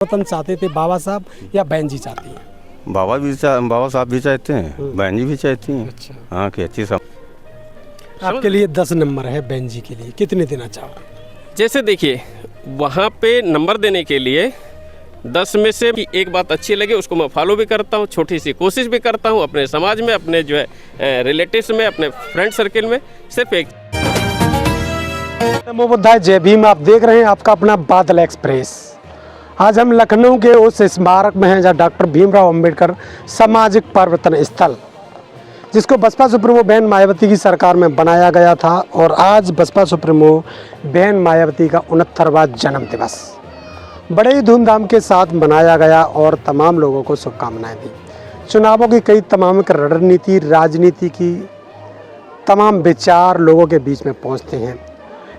वतन चाहते थे बाबा साहब या बहन जी चाहती हैं? बाबा साहब भी चाहते हैं, बहन जी भी चाहती हैं। अच्छा, हाँ कि अच्छी सब। आपके लिए 10 नंबर है, बहन जी के लिए कितने देना चाहोगे? जैसे देखिए वहाँ पे नंबर देने के लिए 10 में से कि एक बात अच्छी लगे उसको मैं फॉलो भी करता हूँ, छोटी सी कोशिश भी करता हूँ अपने समाज में, अपने जो है रिलेटिव्स में, अपने फ्रेंड सर्किल में। सिर्फ एक नमो बुद्धाय, जय भीम। आप देख रहे हैं आपका अपना बादल एक्सप्रेस। आज हम लखनऊ के उस स्मारक में हैं जहाँ डॉक्टर भीमराव अंबेडकर सामाजिक परिवर्तन स्थल, जिसको बसपा सुप्रीमो बहन मायावती की सरकार में बनाया गया था, और आज बसपा सुप्रीमो बहन मायावती का 69वां जन्म दिवस बड़े ही धूमधाम के साथ मनाया गया और तमाम लोगों को शुभकामनाएं दी। चुनावों की कई तमाम रणनीति, राजनीति की तमाम विचार लोगों के बीच में पहुंचते हैं,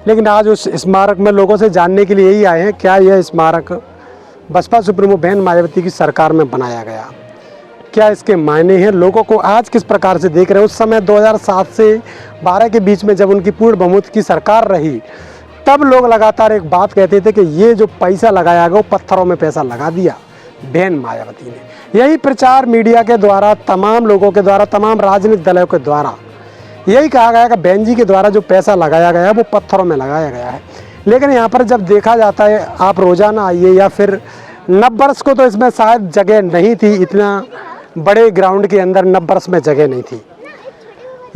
लेकिन आज उस स्मारक में लोगों से जानने के लिए यही आए हैं, क्या यह स्मारक बसपा सुप्रीमो बहन मायावती की सरकार में बनाया गया, क्या इसके मायने हैं, लोगों को आज किस प्रकार से देख रहे हैं। उस समय 2007 से 12 के बीच में जब उनकी पूर्ण बहुमत की सरकार रही, तब लोग लगातार एक बात कहते थे कि ये जो पैसा लगाया गया वो पत्थरों में पैसा लगा दिया बहन मायावती ने। यही प्रचार मीडिया के द्वारा, तमाम लोगों के द्वारा, तमाम राजनीतिक दलों के द्वारा यही कहा गया कि बहन जी के द्वारा जो पैसा लगाया गया है वो पत्थरों में लगाया गया है। लेकिन यहाँ पर जब देखा जाता है, आप रोज़ाना आइए या फिर नववर्ष को तो इसमें शायद जगह नहीं थी, इतना बड़े ग्राउंड के अंदर नववर्ष में जगह नहीं थी।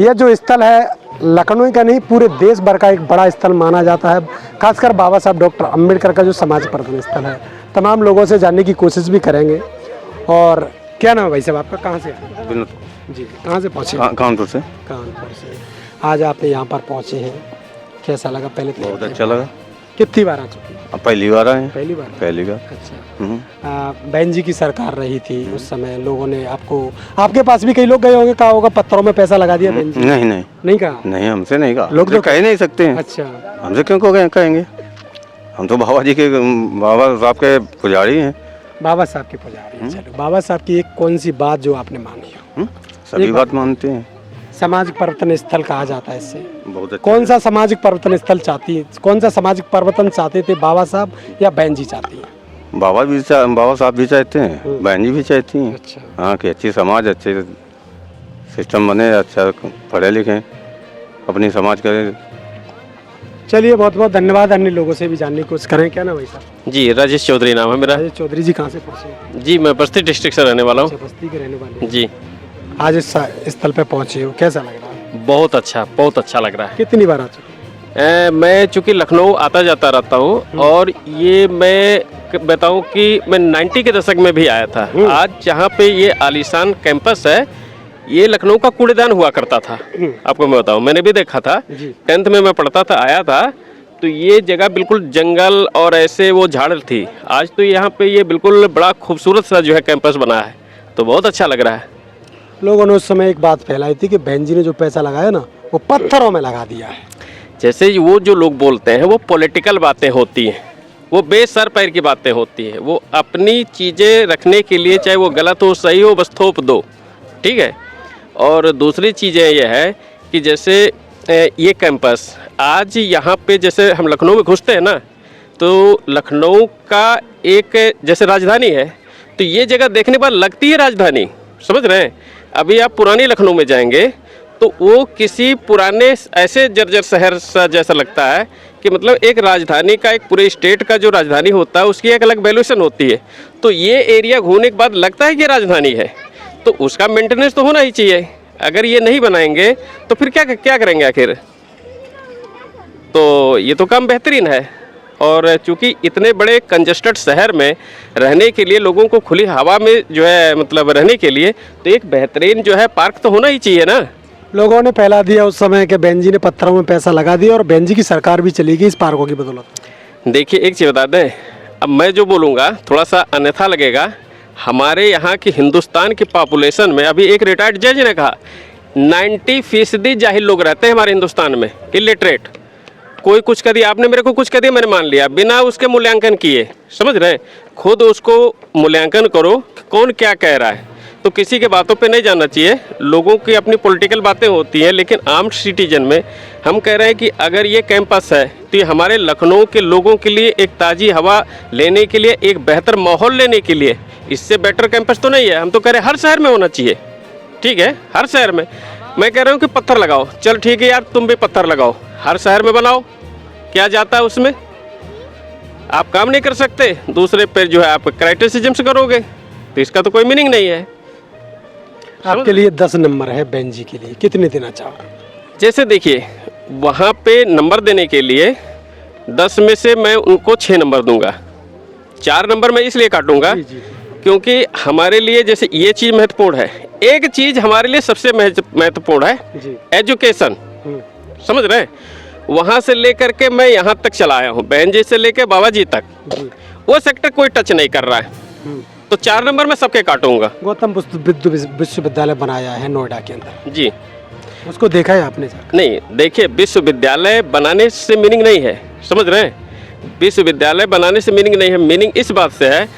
यह जो स्थल है लखनऊ का नहीं, पूरे देश भर का एक बड़ा स्थल माना जाता है, खासकर बाबा साहब डॉक्टर अंबेडकर का जो समाज परिवर्तन स्थल है। तमाम लोगों से जानने की कोशिश भी करेंगे। और क्या नाम है भाई साहब आपका, कहाँ से आए? विनोद जी, कहाँ से पहुँचे? कानपुर से। कानपुर से। आज आपने यहाँ पर पहुँचे हैं, कैसा लगा? पहले तो बहुत अच्छा लगा। कितनी बार आ चुकी हैं? अब पहली बार आए हैं। पहली बार? पहली बार। अच्छा। बहन जी की सरकार रही थी उस समय, लोगों ने आपको, आपके पास भी कई लोग गए होंगे, कहा होगा पत्थरों में पैसा लगा दिया बहन जी? नहीं नहीं नहीं कहा? नहीं, हमसे नहीं कहा। लोग तो कह नहीं सकते हैं। अच्छा, हमसे क्यों कहेंगे? हम तो बाबा जी के, बाबा साहब के पुजारी हैं। बाबा साहब के पुजारी हैं। चलो, बाबा साहब की एक कौन सी बात जो आपने मानी हो? सभी बात मानते हैं। सामाजिक परिवर्तन स्थल कहा जाता है इससे। बहुत अच्छा। कौन सा सामाजिक परिवर्तन स्थल चाहती है, कौन सा सामाजिक परिवर्तन चाहते थे, बाबा साहब या बहन जी चाहती हैं? बाबा साहब भी चाहते हैं, बहन जी भी चाहती हैं। अच्छा। हाँ कि अच्छी समाज, अच्छे सिस्टम बने, अच्छा पढ़े लिखें, अपनी समाज करें। चलिए, बहुत बहुत धन्यवाद। अन्य लोगों से भी जानने की कोशिश करें। क्या ना भाई साहब? जी राजेश चौधरी नाम है मेरा। राजेश चौधरी जी, कहाँ से पहुँचे? जी मैं बस्ती डिस्ट्रिक्ट से रहने वाला हूँ। बस्ती के रहने वाले। जी आज इस स्थल पे पहुँचे हो, कैसा लग रहा है? बहुत अच्छा लग रहा है। कितनी बार आ चुके? मैं चूँकि लखनऊ आता जाता रहता हूँ, और ये मैं बताऊँ कि मैं 90 के दशक में भी आया था। आज जहाँ पे ये आलीशान कैंपस है, ये लखनऊ का कूड़ेदान हुआ करता था। आपको मैं बताऊँ, मैंने भी देखा था, 10th में मैं पढ़ता था, आया था, तो ये जगह बिल्कुल जंगल और ऐसे वो झाड़ थी। आज तो यहाँ पे ये बिल्कुल बड़ा खूबसूरत सा जो है कैंपस बना है, तो बहुत अच्छा लग रहा है। लोगों ने उस समय एक बात फैलाई थी कि बहन जी ने जो पैसा लगाया ना वो पत्थरों में लगा दिया है। जैसे वो जो लोग बोलते हैं वो पॉलिटिकल बातें होती हैं, वो बेसर पैर की बातें होती हैं। वो अपनी चीज़ें रखने के लिए, चाहे वो गलत हो सही हो, बस थोप दो, ठीक है। और दूसरी चीज़ें ये है कि जैसे ये कैंपस आज यहाँ पे, जैसे हम लखनऊ में घुसते हैं ना, तो लखनऊ का एक जैसे राजधानी है, तो ये जगह देखने पर लगती है राजधानी, समझ रहे हैं। अभी आप पुरानी लखनऊ में जाएंगे तो वो किसी पुराने ऐसे जर्जर शहर सा जैसा लगता है कि मतलब एक राजधानी का, एक पूरे स्टेट का जो राजधानी होता है उसकी एक अलग वैल्यूएशन होती है। तो ये एरिया घूमने के बाद लगता है कि राजधानी है, तो उसका मेंटेनेंस तो होना ही चाहिए। अगर ये नहीं बनाएंगे तो फिर क्या करेंगे आखिर? तो ये तो काम बेहतरीन है। और चूँकि इतने बड़े कंजस्टेड शहर में रहने के लिए, लोगों को खुली हवा में जो है मतलब रहने के लिए, तो एक बेहतरीन जो है पार्क तो होना ही चाहिए ना। लोगों ने फैला दिया उस समय कि बहन जी ने पत्थरों में पैसा लगा दिया और बहन जी की सरकार भी चली गई इस पार्कों की बदौलत। देखिए एक चीज़ बता दें, अब मैं जो बोलूँगा थोड़ा सा अन्यथा लगेगा। हमारे यहाँ की हिंदुस्तान की पॉपुलेशन में, अभी एक रिटायर्ड जज ने कहा, 90% जाहिल लोग रहते हैं हमारे हिंदुस्तान में, इलिटरेट। कोई कुछ कर दिया, आपने मेरे को कुछ कर दिया, मैंने मान लिया बिना उसके मूल्यांकन किए, समझ रहे हैं। खुद उसको मूल्यांकन करो कौन क्या कह रहा है। तो किसी के बातों पे नहीं जाना चाहिए। लोगों की अपनी पॉलिटिकल बातें होती हैं, लेकिन आम सिटीजन में हम कह रहे हैं कि अगर ये कैंपस है होती है, हमारे लखनऊ के लोगों के लिए एक ताज़ी हवा लेने के लिए, एक बेहतर माहौल लेने के लिए इससे बेटर कैंपस तो नहीं है। हम तो कह रहे हैं हर शहर में होना चाहिए, ठीक है, हर शहर में। मैं कह रहा हूँ कि पत्थर लगाओ, चल ठीक है यार, तुम भी पत्थर लगाओ, हर शहर में बनाओ, क्या जाता है उसमें? आप काम नहीं कर सकते, दूसरे पे जो है आप क्राइटिसिज्म से करोगे, तो इसका तो कोई मीनिंग नहीं है। आपके लिए 10 नंबर है बहन जी के लिए, कितने देना चाहोगे? जैसे देखिए, वहाँ पे नंबर देने के लिए 10 में से मैं उनको 6 नंबर दूंगा। 4 नंबर मैं इसलिए काटूंगा क्योंकि हमारे लिए जैसे ये चीज़ महत्वपूर्ण है। एक चीज़ हमारे लिए सबसे महत्वपूर्ण है, एजुकेशन। समझ रहे हैं? वहाँ से लेकर के मैं यहाँ तक चला आया हूँ, बहन जी से लेकर बाबा जी तक, वो सेक्टर कोई टच नहीं कर रहा है, तो 4 नंबर मैं सबके काटूंगा। गौतम बुद्ध विश्वविद्यालय बनाया है नोएडा के अंदर जी, उसको देखा है आपने सर? नहीं, देखिए, विश्वविद्यालय बनाने से मीनिंग नहीं है, समझ रहे हैं? विश्वविद्यालय बनाने से मीनिंग नहीं है, मीनिंग इस बात से है,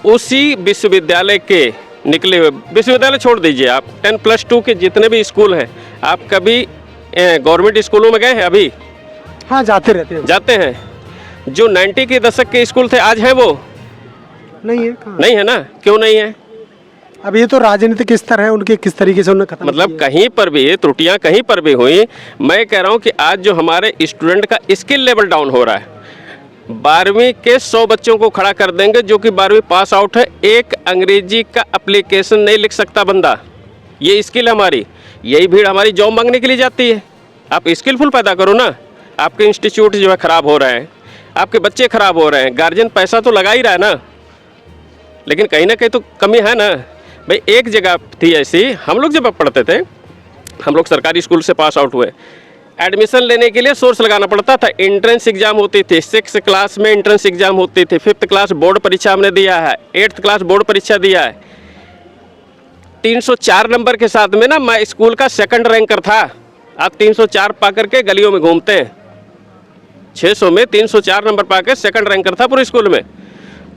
उसी विश्वविद्यालय के निकले हुए, विश्वविद्यालय छोड़ दीजिए आप, 10+2 के जितने भी स्कूल हैं, आप कभी गवर्नमेंट स्कूलों में गए हैं? अभी हाँ, जाते रहते हैं। जाते हैं। जो 90 के दशक के स्कूल थे, आज है वो? नहीं है, कहाँ? नहीं है ना। क्यों नहीं है? अब ये तो राजनीतिक स्तर है, उनके किस तरीके से उन्होंने खत्म मतलब किया। कहीं पर भी त्रुटियां कहीं पर भी हुई। मैं कह रहा हूं कि आज जो हमारे स्टूडेंट का स्किल लेवल डाउन हो रहा है, 12वीं के 100 बच्चों को खड़ा कर देंगे जो कि 12वीं पास आउट है, एक अंग्रेजी का एप्लीकेशन नहीं लिख सकता बंदा। ये स्किल हमारी, यही भीड़ हमारी जॉब मांगने के लिए जाती है। आप स्किलफुल पैदा करो ना। आपके इंस्टीट्यूट जो है ख़राब हो रहे हैं, आपके बच्चे ख़राब हो रहे हैं, गार्जियन पैसा तो लगा ही रहा है ना, लेकिन कहीं ना कहीं तो कमी है ना भाई। एक जगह थी ऐसी, हम लोग जब पढ़ते थे, हम लोग सरकारी स्कूल से पास आउट हुए, एडमिशन लेने के लिए सोर्स लगाना पड़ता था। एंट्रेंस एग्जाम होती थी, 6th क्लास में एंट्रेंस एग्जाम होती थी, 5th क्लास बोर्ड परीक्षा हमने दिया है, 8th क्लास बोर्ड परीक्षा दिया है। 304 नंबर के साथ में ना मैं स्कूल का 2nd रैंकर था। आप 304 पा करके गलियों में घूमते हैं, 600 में 304 नंबर पा के 2nd रैंकर था पूरे स्कूल में।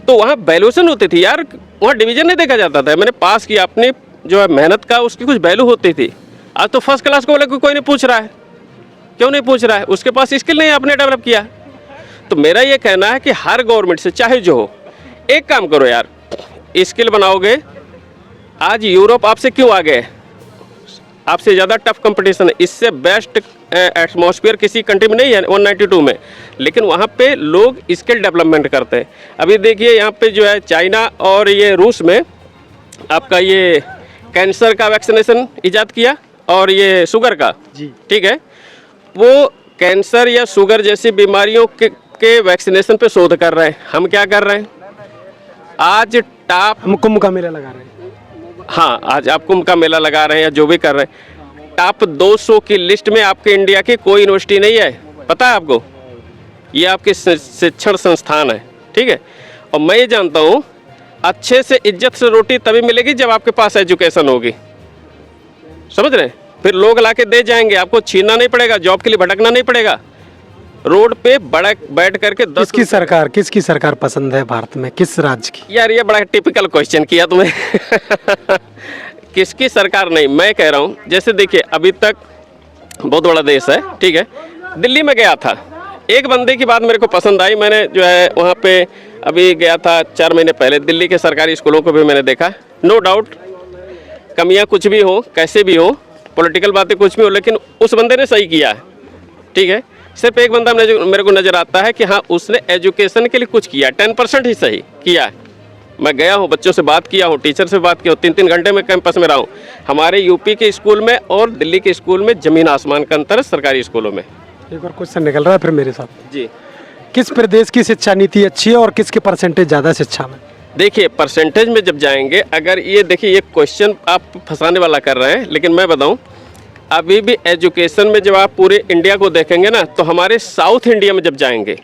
तो वहाँ वैल्यूएशन होती थी यार, वहाँ डिवीजन नहीं देखा जाता था। मैंने पास किया, अपनी जो है मेहनत का उसकी कुछ वैल्यू होती थी। आज तो 1st क्लास को लेकर कोई नहीं पूछ रहा है। क्यों नहीं पूछ रहा है? उसके पास स्किल नहीं, आपने डेवलप किया। तो मेरा ये कहना है कि हर गवर्नमेंट से चाहे जो हो, एक काम करो यार, स्किल बनाओगे। आज यूरोप आपसे क्यों आगे है? आपसे ज़्यादा टफ कंपटीशन है, इससे बेस्ट एटमॉस्फेयर किसी कंट्री में नहीं है 192 में, लेकिन वहाँ पे लोग स्किल डेवलपमेंट करते हैं। अभी देखिए यहाँ पे जो है चाइना और ये रूस में आपका ये कैंसर का वैक्सीनेशन इजाद किया और ये शुगर का, ठीक है, वो कैंसर या शुगर जैसी बीमारियों के वैक्सीनेशन पे शोध कर रहे हैं। हम क्या कर रहे हैं? आज हम कुंभ का मेला लगा रहे हैं। हाँ, आज आप कुंभ का मेला लगा रहे हैं या जो भी कर रहे हैं, टॉप 200 की लिस्ट में आपके इंडिया की कोई यूनिवर्सिटी नहीं है, पता है आपको? ये आपके शिक्षण संस्थान है, ठीक है। और मैं ये जानता हूँ, अच्छे से इज्जत से रोटी तभी मिलेगी जब आपके पास एजुकेशन होगी, समझ रहे हैं? फिर लोग लाके दे जाएंगे, आपको छीनना नहीं पड़ेगा, जॉब के लिए भटकना नहीं पड़ेगा। रोड पे बैठ करके किसकी सरकार पसंद है भारत में, किस राज्य की? यार ये बड़ा टिपिकल क्वेश्चन किया तुम्हें। किसकी सरकार नहीं, मैं कह रहा हूँ, जैसे देखिए अभी तक बहुत बड़ा देश है, ठीक है। दिल्ली में गया था, एक बंदे की बात मेरे को पसंद आई। मैंने जो है वहाँ पे अभी गया था 4 महीने पहले, दिल्ली के सरकारी स्कूलों को भी मैंने देखा। नो डाउट कमियाँ कुछ भी हो, कैसे भी हो, पॉलिटिकल बातें कुछ भी हो, लेकिन उस बंदे ने सही किया है, ठीक है। सिर्फ एक बंदा मेरे को नज़र आता है कि हाँ, उसने एजुकेशन के लिए कुछ किया, 10% ही सही किया है। मैं गया हूँ, बच्चों से बात किया हूँ, टीचर से बात किया हूँ, 3-3 घंटे में कैंपस में रहा हूँ। हमारे यूपी के स्कूल में और दिल्ली के स्कूल में ज़मीन आसमान का अंतर है सरकारी स्कूलों में। एक और क्वेश्चन निकल रहा है फिर मेरे साथ जी। किस प्रदेश की शिक्षा नीति अच्छी है और किसके परसेंटेज ज़्यादा शिक्षा में? देखिए परसेंटेज में जब जाएंगे, अगर ये देखिए ये क्वेश्चन आप फंसाने वाला कर रहे हैं, लेकिन मैं बताऊं अभी भी एजुकेशन में जब आप पूरे इंडिया को देखेंगे ना, तो हमारे साउथ इंडिया में जब जाएंगे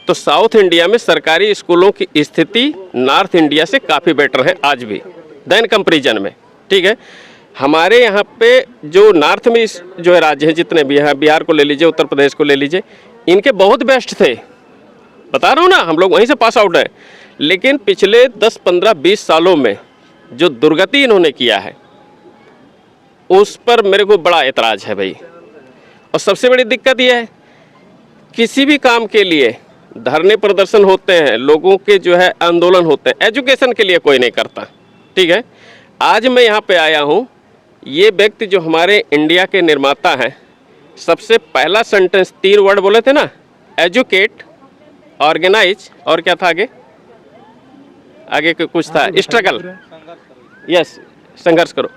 तो साउथ इंडिया में सरकारी स्कूलों की स्थिति नॉर्थ इंडिया से काफ़ी बेटर है आज भी देन कंपेरिजन में, ठीक है। हमारे यहाँ पे जो नॉर्थ में जो है राज्य हैं जितने भी हैं, बिहार को ले लीजिए, उत्तर प्रदेश को ले लीजिए, इनके बहुत बेस्ट थे, बता रहा हूँ ना, हम लोग वहीं से पास आउट हैं। लेकिन पिछले 10, 15, 20 सालों में जो दुर्गति इन्होंने किया है उस पर मेरे को बड़ा एतराज़ है भाई। और सबसे बड़ी दिक्कत यह है किसी भी काम के लिए धरने प्रदर्शन होते हैं, लोगों के जो है आंदोलन होते हैं, एजुकेशन के लिए कोई नहीं करता। ठीक है, आज मैं यहाँ पे आया हूँ, ये व्यक्ति जो हमारे इंडिया के निर्माता हैं, सबसे पहला सेंटेंस 3 वर्ड बोले थे ना, एजुकेट, ऑर्गेनाइज और क्या था आगे, आगे कुछ था, स्ट्रगल, यस, संघर्ष करो।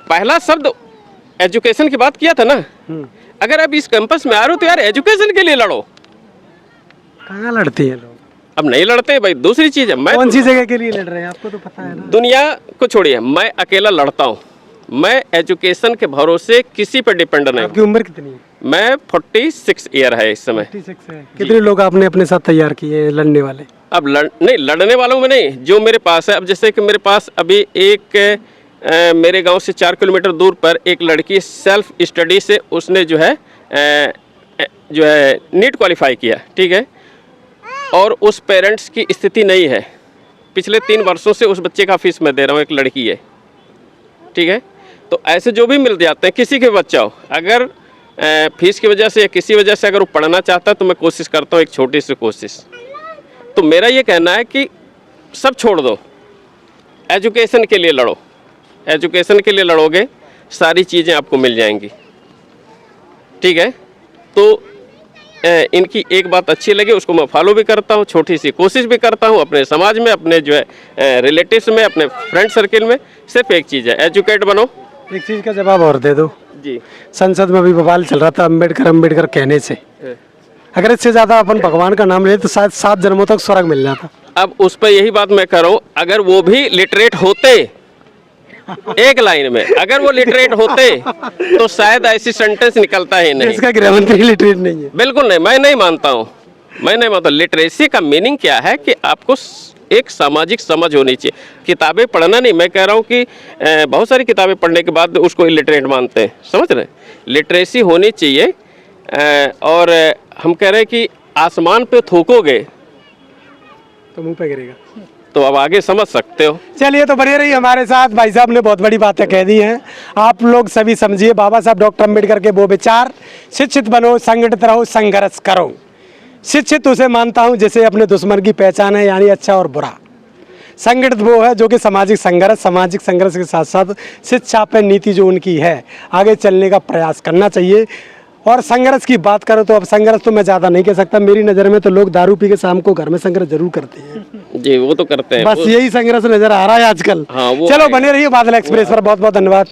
पहला शब्द एजुकेशन की बात किया था ना। अगर आप इस कैंपस में आ रहे हो तो यार एजुकेशन के लिए लड़ो। कहाँ लड़ते हैं लोग? अब नहीं लड़ते भाई, दूसरी चीज है, मैं कौन सी जगह के लिए लड़ रहे हैं आपको तो पता है ना। दुनिया को छोड़िए, मैं अकेला लड़ता हूँ, मैं एजुकेशन के भरोसे किसी पर डिपेंड नहीं। आपकी उम्र कितनी है? मैं 46 ईयर है इस समय। 46 है। कितने लोग आपने अपने साथ तैयार किए हैं लड़ने वाले? अब नहीं, लड़ने वालों में नहीं, जो मेरे पास है। अब जैसे कि मेरे पास अभी एक मेरे गांव से 4 किलोमीटर दूर पर एक लड़की सेल्फ स्टडी से उसने जो है नीट क्वालिफाई किया। ठीक है, और उस पेरेंट्स की स्थिति नहीं है, पिछले 3 वर्षों से उस बच्चे का फीस मैं दे रहा हूँ, एक लड़की है। ठीक है, तो ऐसे जो भी मिल जाते हैं, किसी के बच्चा हो, अगर फीस की वजह से या किसी वजह से अगर वो पढ़ना चाहता है तो मैं कोशिश करता हूँ, एक छोटी सी कोशिश। तो मेरा ये कहना है कि सब छोड़ दो, एजुकेशन के लिए लड़ो। एजुकेशन के लिए लड़ोगे, सारी चीज़ें आपको मिल जाएंगी। ठीक है, तो इनकी एक बात अच्छी लगी, उसको मैं फॉलो भी करता हूँ, छोटी सी कोशिश भी करता हूँ अपने समाज में, अपने जो है रिलेटिव्स में, अपने फ्रेंड सर्किल में। सिर्फ एक चीज़ है, एजुकेट बनो। एक चीज़ का जवाब और दे दो जी। संसद में अभी बवाल चल रहा था अम्बेडकर कहने से, अगर इससे ज़्यादा अपन भगवान का नाम ले तो शायद 7 जन्मों तक स्वर्ग मिल जाता। अब उस पर यही बात मैं कर रहा हूँ, अगर वो भी लिटरेट होते, एक लाइन में अगर वो लिटरेट होते तो शायद ऐसी सेंटेंस निकलता ही नहीं। इसका गृह मंत्री लिटरेट नहीं है। बिल्कुल नहीं, मैं नहीं मानता हूँ, मैं नहीं मानता। लिटरेसी का मीनिंग क्या है कि आपको एक सामाजिक समझ होनी चाहिए। किताबें पढ़ना नहीं, मैं कह रहा हूँ कि बहुत सारी किताबें पढ़ने के बाद उसको इलिटरेट मानते हैं, समझ रहे हैं। लिटरेसी होनी चाहिए। और हम कह रहे हैं कि आसमान पे थूकोगे तो मुंह पे गिरेगा। तो अब आगे समझ सकते हो। चलिए, तो बने रहिए हमारे साथ। भाई साहब ने बहुत बड़ी बातें कह दी हैं, आप लोग सभी समझिए बाबा साहब डॉक्टर अम्बेडकर के वो विचार, शिक्षित बनो, संगठित रहो, संघर्ष करो। शिक्षित उसे मानता हूँ जैसे अपने दुश्मन की पहचान है, यानी अच्छा और बुरा। संगठित वो है जो कि सामाजिक संघर्ष के साथ साथ शिक्षा पर नीति जो उनकी है, आगे चलने का प्रयास करना चाहिए। और संघर्ष की बात करो तो अब संघर्ष तो मैं ज़्यादा नहीं कह सकता, मेरी नज़र में तो लोग दारू पी के शाम को घर में संघर्ष जरूर करते हैं। जी, वो तो करते हैं, बस यही संघर्ष नजर आ रहा है आजकल। हाँ, चलो, बने रहिए बादल एक्सप्रेस पर। बहुत बहुत धन्यवाद।